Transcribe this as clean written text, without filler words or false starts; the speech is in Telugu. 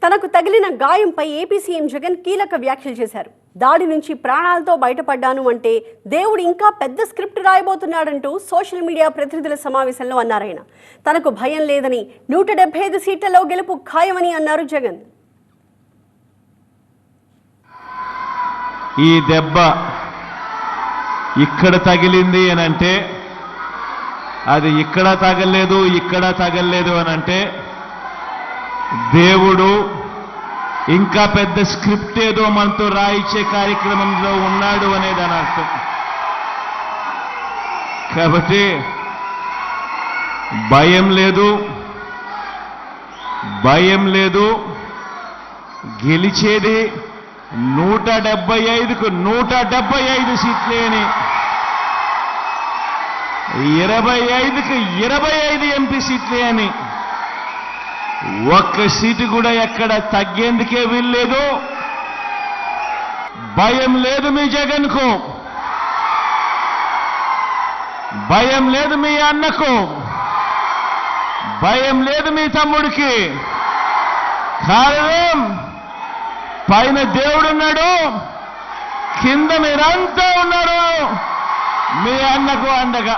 తనకు తగిలిన గాయంపై ఏపీ సీఎం జగన్ కీలక వ్యాఖ్యలు చేశారు. దాడి నుంచి ప్రాణాలతో బయటపడ్డాను అంటే దేవుడు ఇంకా పెద్ద స్క్రిప్ట్ రాయబోతున్నాడంటూ సోషల్ మీడియా ప్రతినిధుల సమావేశంలో అన్నారాయన. తనకు భయం లేదని, 175 సీట్లలో గెలుపు ఖాయమని అన్నారు జగన్. ఈ దెబ్బ ఇక్కడ తగిలింది అనంటే, అది ఇక్కడ తగలలేదు అనంటే దేవుడు ఇంకా పెద్ద స్క్రిప్ట్ ఏదో మనతో రాయించే కార్యక్రమంలో ఉన్నాడు అనేది అని అర్థం. కాబట్టి భయం లేదు, గెలిచేది 175కు 175 సీట్లే అని, 25కి 25 ఎంపీ సీట్లే అని, ఒక్క సీటు కూడా ఎక్కడ తగ్గేందుకే వీల్లేదు. భయం లేదు మీ జగన్కు, భయం లేదు మీ అన్నకు, భయం లేదు మీ తమ్ముడికి. కారణం పైన దేవుడున్నాడు, కింద మీరంతా ఉన్నారు మీ అన్నకు అండగా.